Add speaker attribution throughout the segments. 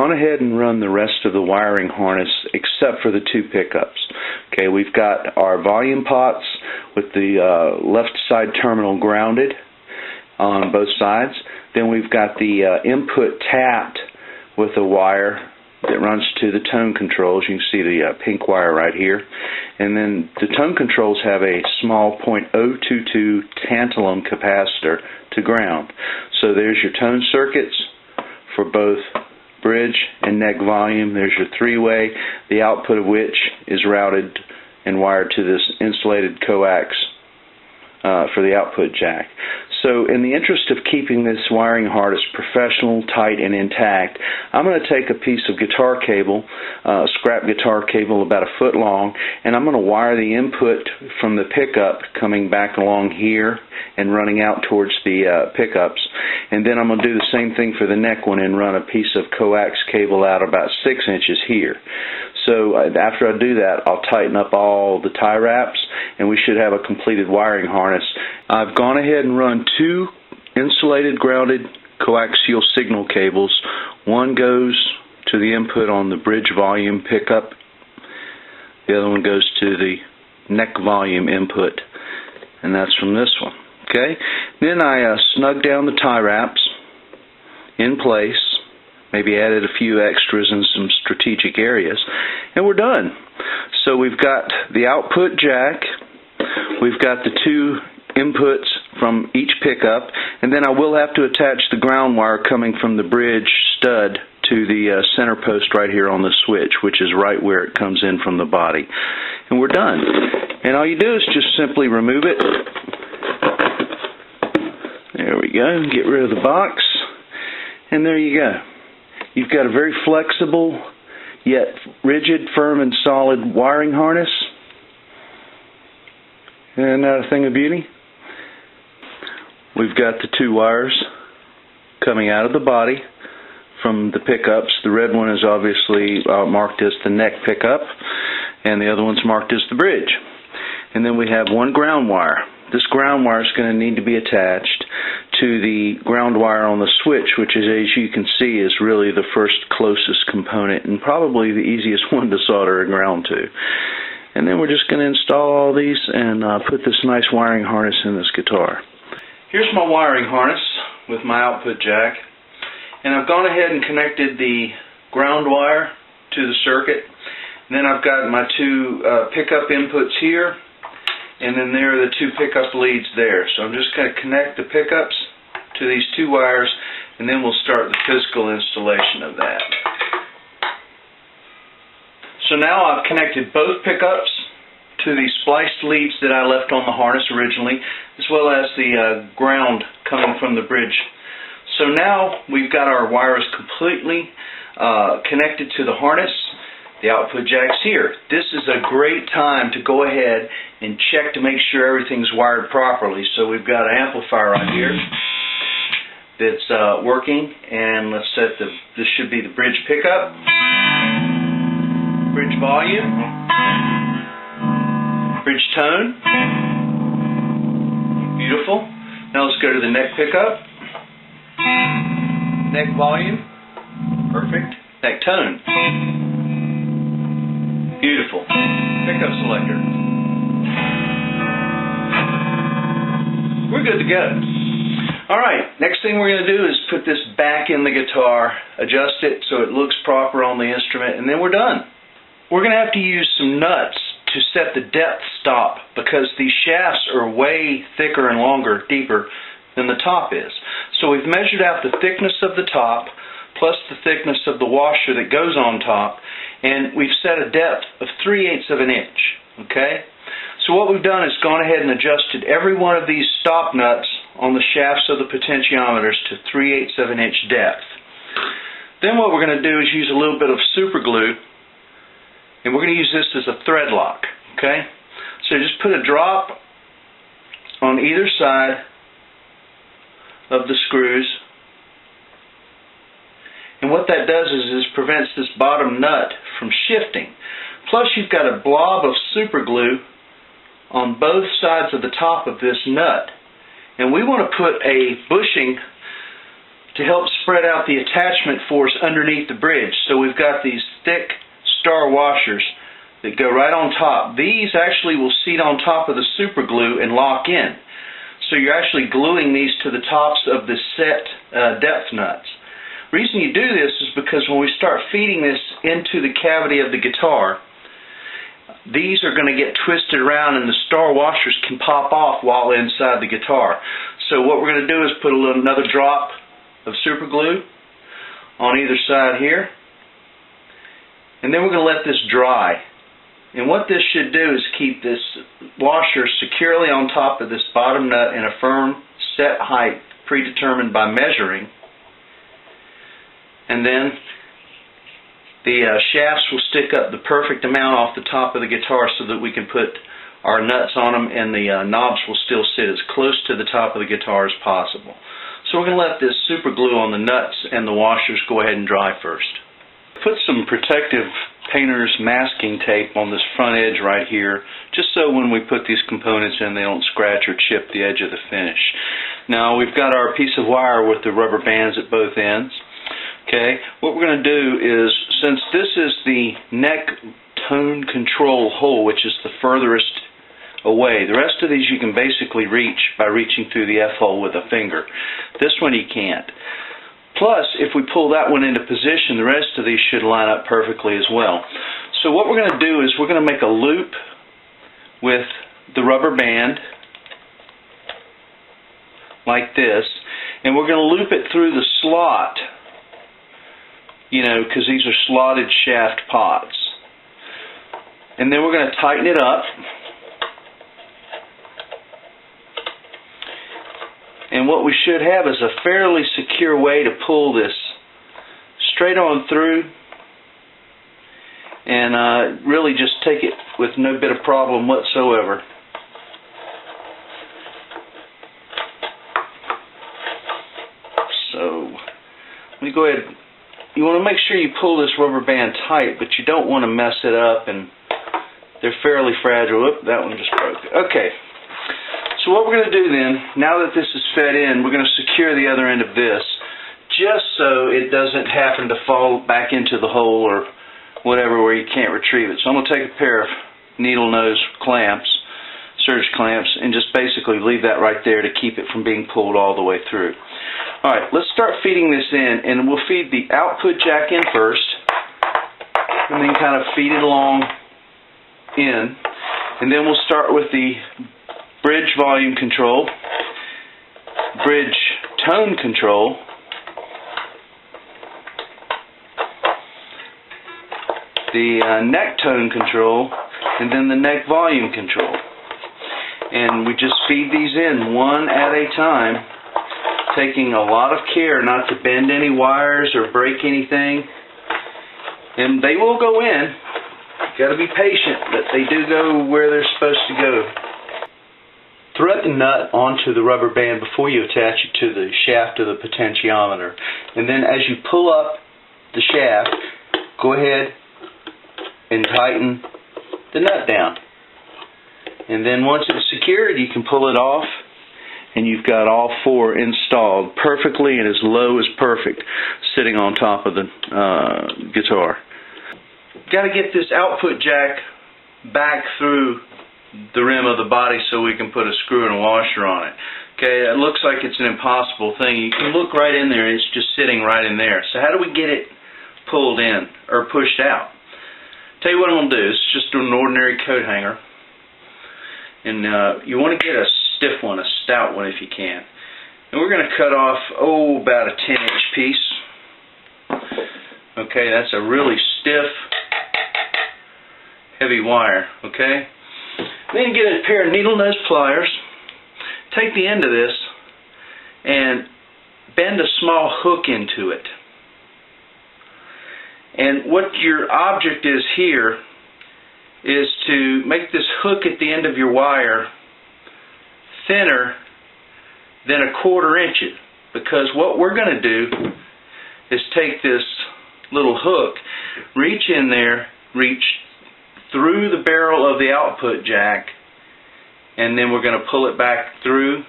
Speaker 1: gone ahead and run the rest of the wiring harness except for the two pickups. Okay, we've got our volume pots with the left side terminal grounded on both sides. Then we've got the input tapped with a wire that runs to the tone controls. You can see the pink wire right here. And then the tone controls have a small .022 tantalum capacitor to ground. So there's your tone circuits for both bridge and neck volume. There's your three-way, the output of which is routed and wired to this insulated coax for the output jack. So in the interest of keeping this wiring harness professional, tight, and intact, I'm going to take a piece of guitar cable, scrap guitar cable about a foot long, and I'm going to wire the input from the pickup coming back along here and running out towards the pickups. And then I'm going to do the same thing for the neck one and run a piece of coax cable out about 6 inches here. So after I do that, I'll tighten up all the tie wraps, and we should have a completed wiring harness. I've gone ahead and run two insulated grounded coaxial signal cables. One goes to the input on the bridge volume pickup. The other one goes to the neck volume input, and that's from this one. Okay. Then I snug down the tie wraps in place. Maybe added a few extras in some strategic areas, and we're done. So we've got the output jack, we've got the two inputs from each pickup, and then I will have to attach the ground wire coming from the bridge stud to the center post right here on the switch, which is right where it comes in from the body. And we're done. And all you do is just simply remove it. There we go. Get rid of the box, and there you go. You've got a very flexible, yet rigid, firm, and solid wiring harness. Isn't that a thing of beauty? We've got the two wires coming out of the body from the pickups. The red one is obviously marked as the neck pickup, and the other one's marked as the bridge. And then we have one ground wire. This ground wire is going to need to be attached to the ground wire on the switch, which is, as you can see, is really the first closest component and probably the easiest one to solder a ground to. And then we're just going to install all these and put this nice wiring harness in this guitar. Here's my wiring harness with my output jack, and I've gone ahead and connected the ground wire to the circuit. And then I've got my two pickup inputs here, and then there are the two pickup leads there. So I'm just going to connect the pickups to these two wires, and then we'll start the physical installation of that. So now I've connected both pickups to the spliced leads that I left on the harness originally, as well as the ground coming from the bridge. So now we've got our wires completely connected to the harness. The output jack's here. This is a great time to go ahead and check to make sure everything's wired properly. So we've got an amplifier right here that's working, and let's set this should be the bridge pickup, bridge volume, bridge tone. Beautiful. Now let's go to the neck pickup, neck volume, perfect, neck tone. Beautiful. Pickup selector. We're good to go. Alright, next thing we're going to do is put this back in the guitar, adjust it so it looks proper on the instrument, and then we're done. We're going to have to use some nuts to set the depth stop because these shafts are way thicker and longer, deeper than the top is. So we've measured out the thickness of the top plus the thickness of the washer that goes on top, and we've set a depth of 3/8 of an inch. Okay? So what we've done is gone ahead and adjusted every one of these stop nuts on the shafts of the potentiometers to 3/8 of an inch depth. Then what we're going to do is use a little bit of super glue, and we're going to use this as a thread lock. Okay? So just put a drop on either side of the screws. And what that does is prevents this bottom nut from shifting. Plus you've got a blob of super glue on both sides of the top of this nut. And we want to put a bushing to help spread out the attachment force underneath the bridge. So we've got these thick star washers that go right on top. These actually will seat on top of the super glue and lock in. So you're actually gluing these to the tops of the set depth nuts. The reason you do this is because when we start feeding this into the cavity of the guitar, these are going to get twisted around and the star washers can pop off while inside the guitar. So what we're going to do is put another drop of super glue on either side here, and then we're going to let this dry. And what this should do is keep this washer securely on top of this bottom nut in a firm set height predetermined by measuring, and then the shafts will stick up the perfect amount off the top of the guitar so that we can put our nuts on them, and the knobs will still sit as close to the top of the guitar as possible. So we're going to let this super glue on the nuts and the washers go ahead and dry first. Put some protective painter's masking tape on this front edge right here, just so when we put these components in they don't scratch or chip the edge of the finish. Now we've got our piece of wire with the rubber bands at both ends. Okay, what we're going to do is, since this is the neck tone control hole, which is the furthest away, the rest of these you can basically reach by reaching through the F-hole with a finger. This one you can't. Plus, if we pull that one into position, the rest of these should line up perfectly as well. So what we're going to do is we're going to make a loop with the rubber band like this, and we're going to loop it through the slot, you know, because these are slotted shaft pots. And then we're going to tighten it up. And what we should have is a fairly secure way to pull this straight on through and really just take it with no bit of problem whatsoever. So let me go ahead. You want to make sure you pull this rubber band tight, but you don't want to mess it up, and they're fairly fragile. Oop, that one just broke. Okay. So what we're going to do then, now that this is fed in, we're going to secure the other end of this, just so it doesn't happen to fall back into the hole or whatever where you can't retrieve it. So I'm going to take a pair of needle nose clamps, surge clamps, and just basically leave that right there to keep it from being pulled all the way through. Alright, let's start feeding this in, and we'll feed the output jack in first, and then kind of feed it along in, and then we'll start with the bridge volume control, bridge tone control, the neck tone control, and then the neck volume control. And we just feed these in one at a time, taking a lot of care not to bend any wires or break anything. And they will go in. You've got to be patient, but they do go where they're supposed to go. Thread the nut onto the rubber band before you attach it to the shaft of the potentiometer. And then as you pull up the shaft, go ahead and tighten the nut down. And then once it's secured, you can pull it off, and you've got all four installed perfectly and as low as perfect, sitting on top of the guitar. Got to get this output jack back through the rim of the body so we can put a screw and a washer on it. Okay, it looks like it's an impossible thing. You can look right in there, it's just sitting right in there. So how do we get it pulled in or pushed out? Tell you what I'm going to do. It's just an ordinary coat hanger. And you want to get a stiff one, a stout one if you can. And we're going to cut off, about a 10-inch piece. Okay, that's a really stiff, heavy wire. Okay? Then get a pair of needle nose pliers, take the end of this, and bend a small hook into it. And what your object is here is to make this hook at the end of your wire thinner than a 1/4 inch. Because what we're going to do is take this little hook, reach in there, reach through the barrel of the output jack, and then we're going to pull it back through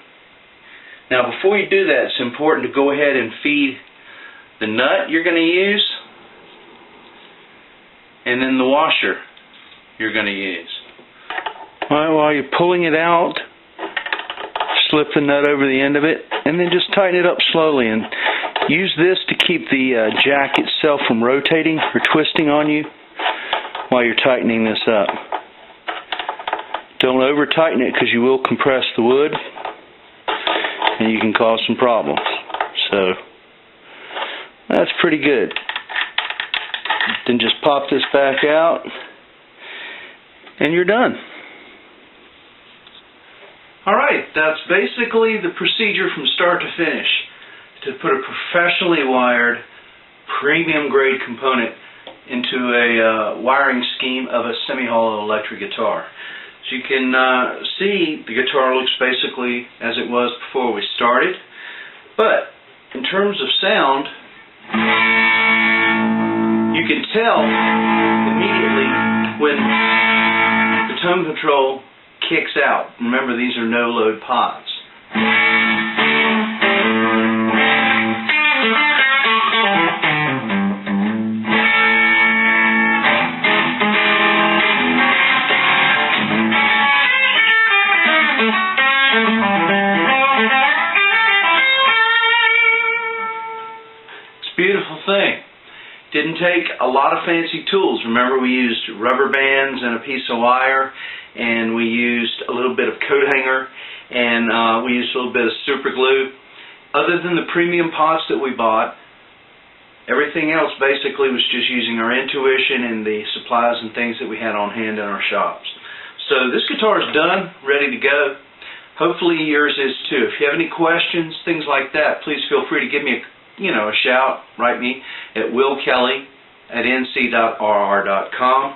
Speaker 1: Now before you do that, it's important to go ahead and feed the nut you're going to use and then the washer you're going to use. Alright, while you're pulling it out, slip the nut over the end of it and then just tighten it up slowly, and use this to keep the jack itself from rotating or twisting on you while you're tightening this up. Don't over tighten it because you will compress the wood and you can cause some problems. So that's pretty good. Then just pop this back out and you're done. Alright, that's basically the procedure from start to finish to put a professionally wired premium grade component into a wiring scheme of a semi-hollow electric guitar. As you can see, the guitar looks basically as it was before we started, but in terms of sound, you can tell immediately when the tone control kicks out. Remember, these are no-load pots. It's a beautiful thing. Didn't take a lot of fancy tools. Remember, we used rubber bands and a piece of wire, and we used a little bit of coat hanger, and we used a little bit of super glue. Other than the premium pots that we bought, everything else basically was just using our intuition and the supplies and things that we had on hand in our shops. So this guitar is done, ready to go. Hopefully yours is too. If you have any questions, things like that, please feel free to give me a shout. Write me at willkelly@nc.rr.com,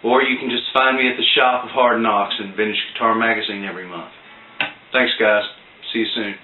Speaker 1: or you can just find me at the Shop of Hard Knocks in Vintage Guitar Magazine every month. Thanks, guys. See you soon.